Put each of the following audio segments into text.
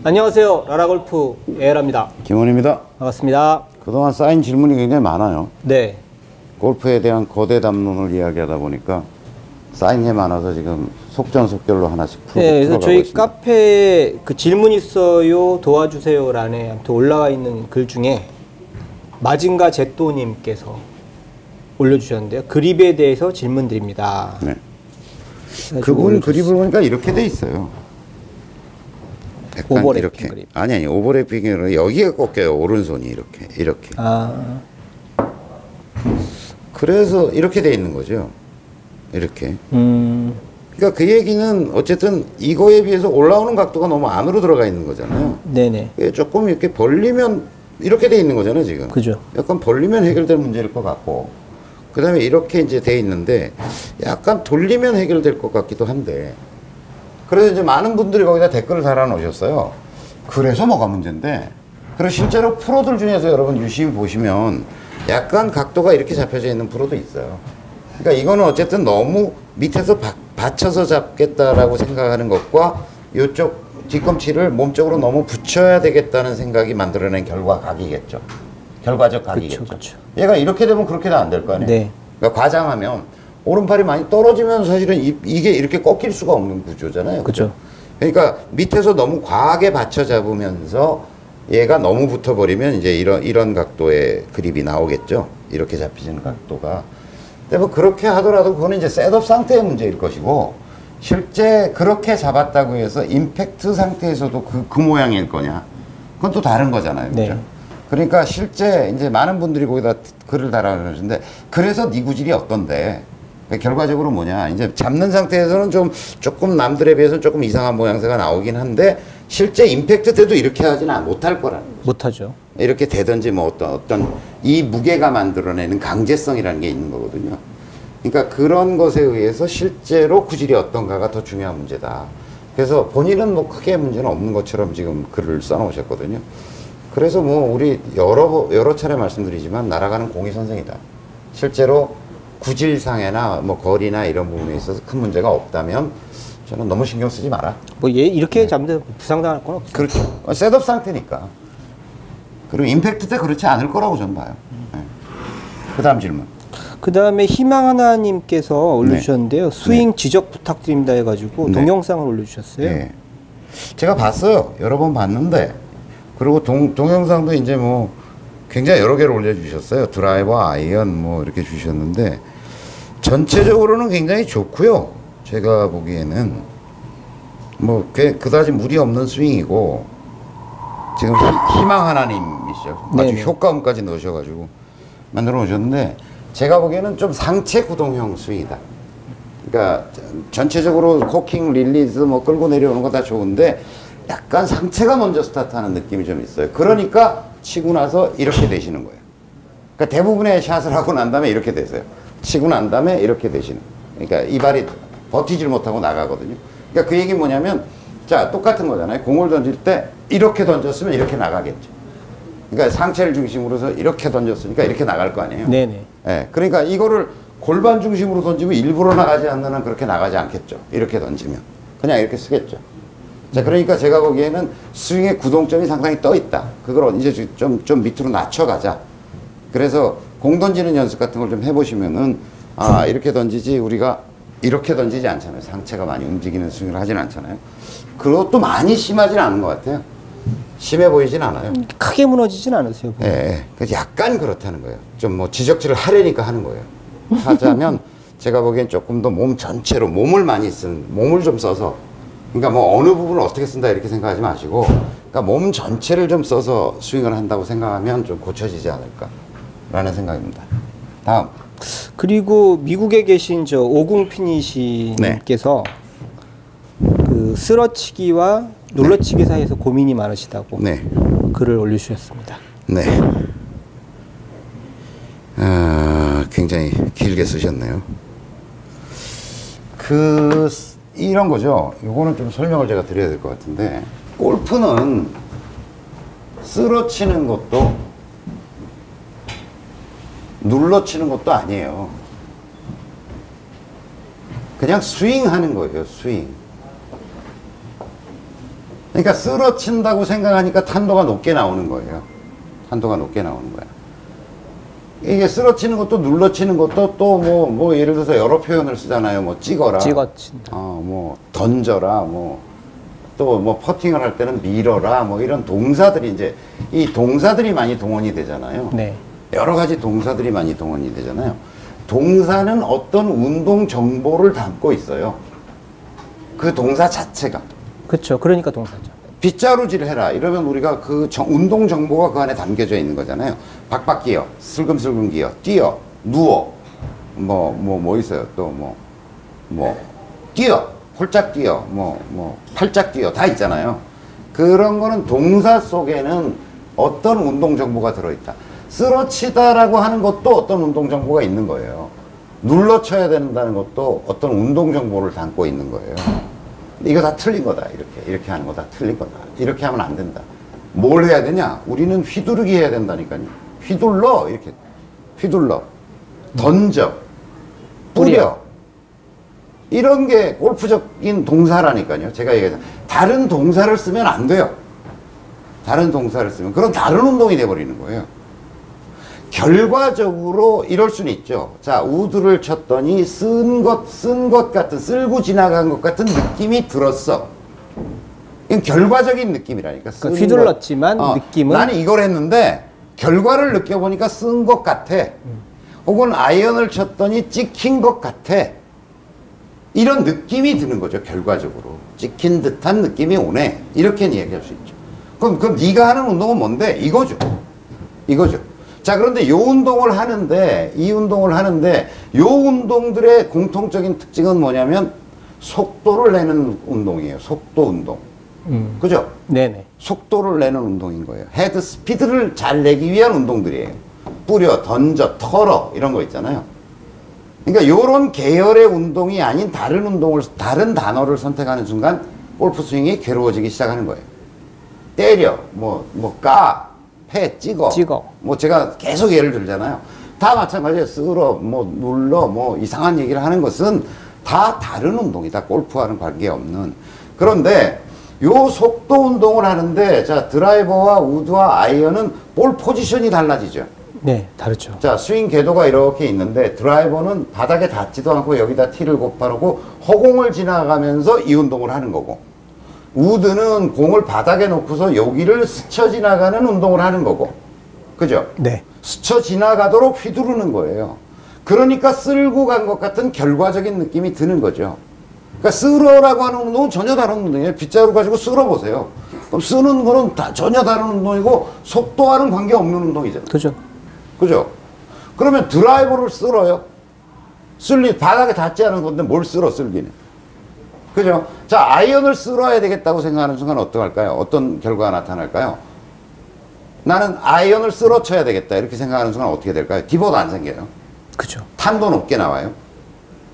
안녕하세요. 라라골프 에라입니다. 김원입니다. 반갑습니다. 그동안 쌓인 질문이 굉장히 많아요. 네. 골프에 대한 거대 담론을 이야기하다 보니까 쌓인 게 많아서 지금 속전속결로 하나씩 그래서 풀어가고 저희 있습니다. 카페에 그 질문 있어요 도와주세요란에 아무튼 올라와 있는 글 중에 마징가 제또님께서 올려주셨는데요. 그립에 대해서 질문 드립니다. 네. 그분 그립을 보니까 이렇게 돼 있어요. 약간 오버래핑 이렇게. 그립. 아니 오버래핑으로 여기가 꺾여요. 오른손이 이렇게. 아, 그래서 이렇게 돼 있는 거죠. 이렇게. 그러니까 그 얘기는 어쨌든 이거에 비해서 올라오는 각도가 너무 안으로 들어가 있는 거잖아요. 네네. 조금 이렇게 벌리면 이렇게 돼 있는 거잖아요, 지금. 그죠. 약간 벌리면 해결될 문제일 것 같고, 그 다음에 이렇게 이제 돼 있는데, 약간 돌리면 해결될 것 같기도 한데, 그래서 이제 많은 분들이 거기다 댓글을 달아놓으셨어요. 그래서 뭐가 문제인데, 그리고 실제로 프로들 중에서 여러분 유심히 보시면, 약간 각도가 이렇게 잡혀져 있는 프로도 있어요. 그러니까 이거는 어쨌든 너무 밑에서 받쳐서 잡겠다라고 생각하는 것과 이쪽 뒤꿈치를 몸쪽으로 너무 붙여야 되겠다는 생각이 만들어낸 결과각이겠죠. 결과적 각이겠죠. 그쵸. 얘가 이렇게 되면 그렇게는 안 될 거 아니에요. 네. 그러니까 과장하면 오른팔이 많이 떨어지면 사실은 이게 이렇게 꺾일 수가 없는 구조잖아요. 그죠. 그러니까 밑에서 너무 과하게 받쳐 잡으면서 얘가 너무 붙어버리면 이제 이런 각도의 그립이 나오겠죠. 이렇게 잡히는 각도가. 근데 뭐 그렇게 하더라도 그거는 이제 셋업 상태의 문제일 것이고, 실제 그렇게 잡았다고 해서 임팩트 상태에서도 그 모양일 거냐? 그건 또 다른 거잖아요. 그죠? 네. 그러니까 실제 이제 많은 분들이 거기다 글을 달아주시는데, 그래서 네 구질이 어떤데? 결과적으로 뭐냐? 이제 잡는 상태에서는 조금 남들에 비해서는 조금 이상한 모양새가 나오긴 한데, 실제 임팩트 때도 이렇게 하지는 못할 거라는 거죠. 못하죠. 이렇게 되든지 뭐 어떤 이 무게가 만들어내는 강제성이라는 게 있는 거거든요. 그러니까 그런 것에 의해서 실제로 구질이 어떤가가 더 중요한 문제다. 그래서 본인은 뭐 크게 문제는 없는 것처럼 지금 글을 써놓으셨거든요. 그래서 뭐 우리 여러 차례 말씀드리지만 날아가는 공이 선생이다. 실제로 구질상해나 뭐 거리나 이런 부분에 있어서 큰 문제가 없다면 저는 너무 신경 쓰지 마라. 뭐 얘 이렇게 잡는데 부상당할 건 없죠. 그렇죠. 셋업 상태니까. 그리고 임팩트 때 그렇지 않을 거라고 저는 봐요. 네. 그 다음 질문. 그 다음에 희망하나님께서 올려주셨는데요. 네. 스윙 지적 부탁드립니다 해가지고 네. 동영상을 올려주셨어요. 네. 제가 봤어요. 여러 번 봤는데, 그리고 동영상도 이제 뭐 굉장히 여러 개를 올려주셨어요. 드라이버, 아이언 뭐 이렇게 주셨는데, 전체적으로는 굉장히 좋고요. 제가 보기에는 뭐 그다지 무리 없는 스윙이고, 지금 희망 하나님이시죠. 아주 네네. 효과음까지 넣으셔가지고 만들어 놓으셨는데, 제가 보기에는 좀 상체 구동형 스윙이다. 그러니까 전체적으로 코킹, 릴리즈 뭐 끌고 내려오는 거 다 좋은데 약간 상체가 먼저 스타트하는 느낌이 좀 있어요. 그러니까 치고 나서 이렇게 되시는 거예요. 그러니까 대부분의 샷을 하고 난 다음에 이렇게 되세요. 치고 난 다음에 이렇게 되시는. 그러니까 이 발이 버티질 못하고 나가거든요. 그러니까 그 얘기는 뭐냐면, 자, 똑같은 거잖아요. 공을 던질 때 이렇게 던졌으면 이렇게 나가겠죠. 그러니까 상체를 중심으로 해서 이렇게 던졌으니까 이렇게 나갈 거 아니에요. 네네. 예, 그러니까 이거를 골반 중심으로 던지면 일부러 나가지 않는 한 그렇게 나가지 않겠죠. 이렇게 던지면. 그냥 이렇게 쓰겠죠. 자, 그러니까 제가 보기에는 스윙의 구동점이 상당히 떠 있다. 그걸 이제 좀 밑으로 낮춰가자. 그래서 공 던지는 연습 같은 걸 좀 해보시면은, 아, 이렇게 던지지, 우리가 이렇게 던지지 않잖아요. 상체가 많이 움직이는 스윙을 하진 않잖아요. 그것도 많이 심하진 않은 것 같아요. 심해 보이진 않아요. 크게 무너지진 않으세요. 예, 예. 그래서 약간 그렇다는 거예요. 좀 뭐 지적질을 하려니까 하는 거예요. 하자면 제가 보기엔 조금 더 몸 전체로 몸을 많이 몸을 좀 써서, 그러니까 뭐 어느 부분을 어떻게 쓴다 이렇게 생각하지 마시고, 그러니까 몸 전체를 좀 써서 스윙을 한다고 생각하면 좀 고쳐지지 않을까라는 생각입니다. 다음. 그리고 미국에 계신 저 오궁피니시님께서 그 쓰러치기와 놀러치기 사이에서 고민이 많으시다고 네. 글을 올려주셨습니다. 네. 굉장히 길게 쓰셨네요. 이런 거죠. 요거는 좀 설명을 제가 드려야 될 것 같은데, 골프는 쓰러치는 것도 눌러치는 것도 아니에요. 그냥 스윙하는 거예요. 스윙. 그러니까 쓰러친다고 생각하니까 탄도가 높게 나오는 거예요. 탄도가 높게 나오는 거야. 이게 쓰러치는 것도 눌러치는 것도 또 뭐 예를 들어서 여러 표현을 쓰잖아요. 뭐 찍어라, 찍어친다. 뭐 던져라, 뭐 또 뭐 퍼팅을 할 때는 밀어라, 뭐 이런 동사들이 이제 이 동사들이 많이 동원이 되잖아요. 네. 여러 가지 동사들이 많이 동원이 되잖아요. 동사는 어떤 운동 정보를 담고 있어요. 그 동사 자체가. 그렇죠. 그러니까 동사죠. 빗자루질 해라 이러면 우리가 그 운동 정보가 그 안에 담겨져 있는 거잖아요. 박박 기어, 슬금슬금 기어, 뛰어, 누워, 뭐 있어요. 또 뛰어, 홀짝 뛰어, 팔짝 뛰어 다 있잖아요. 그런 거는 동사 속에는 어떤 운동 정보가 들어있다. 쓰러치다라고 하는 것도 어떤 운동 정보가 있는 거예요. 눌러쳐야 된다는 것도 어떤 운동 정보를 담고 있는 거예요. 이거 다 틀린 거다. 이렇게 하는 거 다 틀린 거다. 이렇게 하면 안 된다. 뭘 해야 되냐? 우리는 휘두르기 해야 된다니까요. 휘둘러. 이렇게 휘둘러. 던져. 뿌려. 이런 게 골프적인 동사라니까요. 제가 얘기하잖아요. 다른 동사를 쓰면 안 돼요. 다른 동사를 쓰면 그런 다른 운동이 돼버리는 거예요. 결과적으로 이럴 수는 있죠. 자, 우드를 쳤더니 쓴 것 같은, 쓸고 지나간 것 같은 느낌이 들었어. 이건 결과적인 느낌이라니까. 그러니까 휘둘렀지만 느낌은. 나는 이걸 했는데 결과를 느껴보니까 쓴 것 같아. 혹은 아이언을 쳤더니 찍힌 것 같아. 이런 느낌이 드는 거죠. 결과적으로. 찍힌 듯한 느낌이 오네. 이렇게 이야기할 수 있죠. 그럼 네가 하는 운동은 뭔데? 이거죠. 자, 그런데 이 운동을 하는데 이 운동들의 공통적인 특징은 뭐냐면 속도를 내는 운동이에요. 속도 운동. 그죠? 네네. 속도를 내는 운동인 거예요. 헤드 스피드를 잘 내기 위한 운동들이에요. 뿌려, 던져, 털어 이런 거 있잖아요. 그러니까 이런 계열의 운동이 아닌 다른 단어를 선택하는 순간 골프 스윙이 괴로워지기 시작하는 거예요. 때려, 까, 패, 찍어. 뭐 제가 계속 예를 들잖아요. 다 마찬가지예요. 쓸어, 눌러, 이상한 얘기를 하는 것은 다 다른 운동이다. 골프와는 관계없는. 그런데 요 속도 운동을 하는데 자, 드라이버와 우드와 아이언은 볼 포지션이 달라지죠. 네, 다르죠. 자, 스윙 궤도가 이렇게 있는데 드라이버는 바닥에 닿지도 않고 여기다 티를 곧바르고 허공을 지나가면서 이 운동을 하는 거고, 우드는 공을 바닥에 놓고서 여기를 스쳐 지나가는 운동을 하는 거고, 그죠? 네. 스쳐 지나가도록 휘두르는 거예요. 그러니까 쓸고 간 것 같은 결과적인 느낌이 드는 거죠. 그러니까 쓸어라고 하는 운동은 전혀 다른 운동이에요. 빗자루 가지고 쓸어보세요. 그럼 쓰는 거는 전혀 다른 운동이고 속도와는 관계없는 운동이잖아요. 그죠? 그러면 드라이버를 쓸어요. 바닥에 닿지 않은 건데 뭘 쓸어, 쓸기는. 그죠? 자, 아이언을 쓸어야 되겠다고 생각하는 순간 어떡할까요? 어떤 결과가 나타날까요? 나는 아이언을 쓸어 쳐야 되겠다 이렇게 생각하는 순간 어떻게 될까요? 디봇 안 생겨요. 그죠. 탄도 높게 나와요.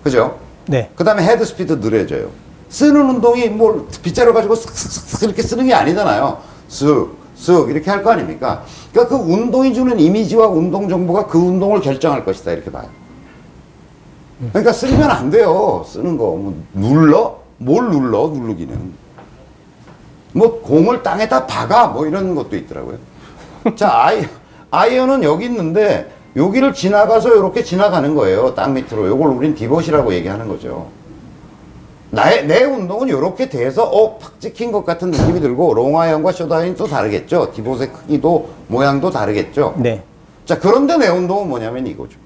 그죠? 네. 그 다음에 헤드 스피드 느려져요. 쓰는 운동이 뭘 빗자루 가지고 쓱쓱쓱 이렇게 쓰는 게 아니잖아요. 쓱 이렇게 할 거 아닙니까? 그러니까 그 운동이 주는 이미지와 운동 정보가 그 운동을 결정할 것이다 이렇게 봐요. 그러니까 쓰면 안 돼요. 쓰는 거. 눌러? 뭘 눌러? 누르기는. 공을 땅에다 박아? 이런 것도 있더라고요. 자, 아이언은 여기 있는데 여기를 지나가서 이렇게 지나가는 거예요. 땅 밑으로. 요걸 우린 디봇이라고 얘기하는 거죠. 내 운동은 이렇게 돼서 팍 찍힌 것 같은 느낌이 들고, 롱아이언과 숏아이언이 또 다르겠죠. 디봇의 크기도 모양도 다르겠죠. 네. 자, 그런데 내 운동은 뭐냐면 이거죠.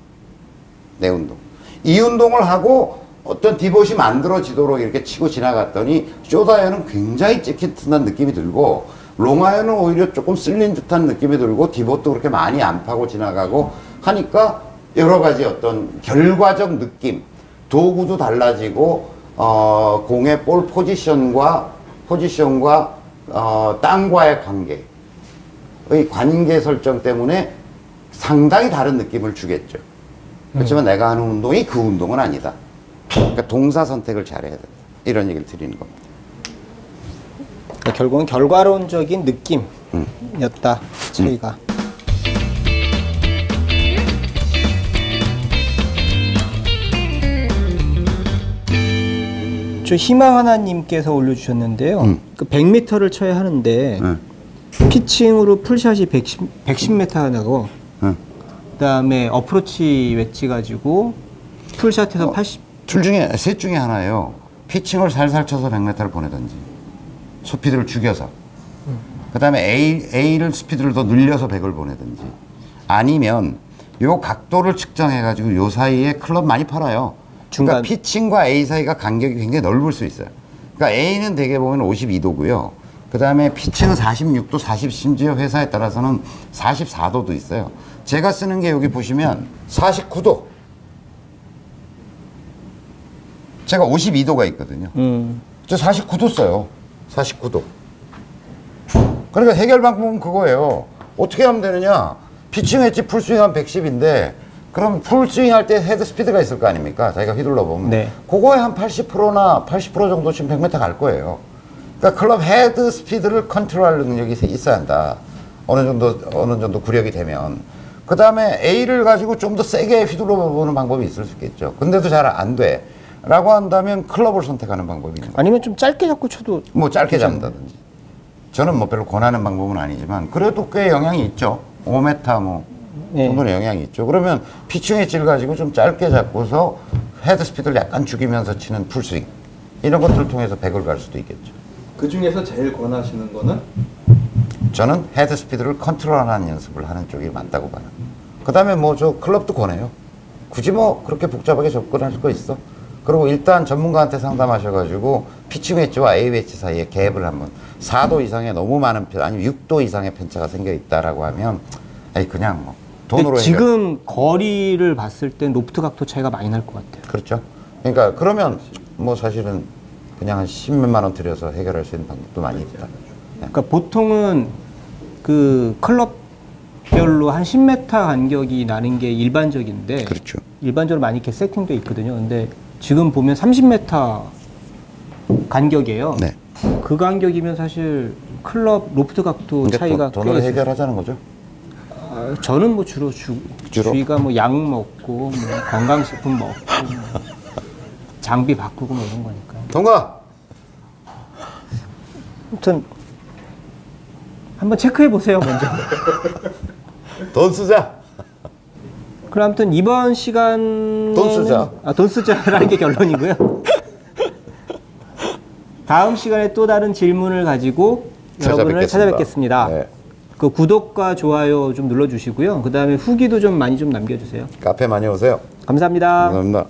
내 운동. 이 운동을 하고 어떤 디봇이 만들어지도록 이렇게 치고 지나갔더니 숏아이언은 굉장히 찍힌 듯한 느낌이 들고, 롱아이언은 오히려 조금 쓸린 듯한 느낌이 들고, 디봇도 그렇게 많이 안 파고 지나가고 하니까 여러 가지 어떤 결과적 느낌, 도구도 달라지고, 공의 볼 포지션과 땅과의 관계 설정 때문에 상당히 다른 느낌을 주겠죠. 그렇지만 내가 하는 운동이 그 운동은 아니다. 그러니까 동사 선택을 잘해야 된다. 이런 얘기를 드리는 겁니다. 그러니까 결국은 결과론적인 느낌이었다. 차이가. 저 희망 하나님께서 올려주셨는데요. 그 100m를 쳐야 하는데 피칭으로 풀샷이 110m 나고 그다음에 어프로치 웨지 가지고 풀샷해서 80. 둘 중에 셋 중에 하나예요. 피칭을 살살 쳐서 100m를 보내든지 스피드를 죽여서 그다음에 A를 스피드를 더 늘려서 100을 보내든지 아니면 요 각도를 측정해 가지고 요 사이에 클럽 많이 팔아요. 중간. 그러니까 피칭과 A 사이가 간격이 굉장히 넓을 수 있어요. 그러니까 A는 대개 보면 52도고요. 그다음에 피칭은 46도, 40 심지어 회사에 따라서는 44도도 있어요. 제가 쓰는 게 여기 보시면 49도. 제가 52도가 있거든요. 저 49도 써요. 49도. 그러니까 해결 방법은 그거예요. 어떻게 하면 되느냐? 피칭 엣지 풀스윙 한 110인데 그럼 풀스윙 할 때 헤드 스피드가 있을 거 아닙니까? 자기가 휘둘러 보면. 네. 그거에 한 80%나 80% 정도 지금 100m 갈 거예요. 그러니까 클럽 헤드 스피드를 컨트롤할 능력이 있어야 한다. 어느 정도 구력이 되면. 그 다음에 A를 가지고 좀 더 세게 휘둘러 보는 방법이 있을 수 있겠죠. 근데도 잘 안 돼. 라고 한다면 클럽을 선택하는 방법이 있는 거예요. 아니면 좀 짧게 잡고 쳐도 뭐 짧게 잡는다든지. 저는 뭐 별로 권하는 방법은 아니지만 그래도 꽤 영향이 있죠. 5m 뭐 정도는 영향이 있죠. 그러면 피칭 엣지를 가지고 좀 짧게 잡고서 헤드 스피드를 약간 죽이면서 치는 풀스윙 이런 것들을 통해서 100을 갈 수도 있겠죠. 그 중에서 제일 권하시는 거는? 저는 헤드 스피드를 컨트롤하는 연습을 하는 쪽이 맞다고 봐요. 그 다음에 뭐 저 클럽도 권해요. 굳이 뭐 그렇게 복잡하게 접근할 거 있어. 그리고 일단 전문가한테 상담하셔가지고 피칭 웨지와 A 웨지 사이에 갭을 한번 4도 이상의 너무 많은 아니면 6도 이상의 편차가 생겨 있다라고 하면 아니 그냥 뭐 돈으로 지금 거리를 봤을 땐 로프트 각도 차이가 많이 날 것 같아요. 그렇죠. 그러니까 그러면 뭐 사실은 그냥 한 10몇만 원 들여서 해결할 수 있는 방법도 많이 있다. 그러니까 보통은 그 클럽별로 한 10m 간격이 나는 게 일반적인데 그렇죠. 일반적으로 많이 이렇게 세팅돼 있거든요. 근데 지금 보면 30m 간격이에요. 네. 그 간격이면 사실 클럽 로프트 각도 그러니까 차이가 돈으로 꽤 있어요. 해결하자는 거죠. 저는 뭐 주로 주로? 주위가 뭐 약 먹고 뭐 건강식품 먹고 뭐 장비 바꾸고 뭐 이런 거니까. 동가 아무튼 한번 체크해 보세요 먼저. 돈 쓰자. 그럼 아무튼 이번 시간 돈 쓰자. 돈 쓰자라는 게 결론이고요. 다음 시간에 또 다른 질문을 가지고 여러분을 찾아뵙겠습니다. 네. 그 구독과 좋아요 좀 눌러주시고요. 그 다음에 후기도 좀 많이 좀 남겨주세요. 카페 많이 오세요. 감사합니다. 감사합니다.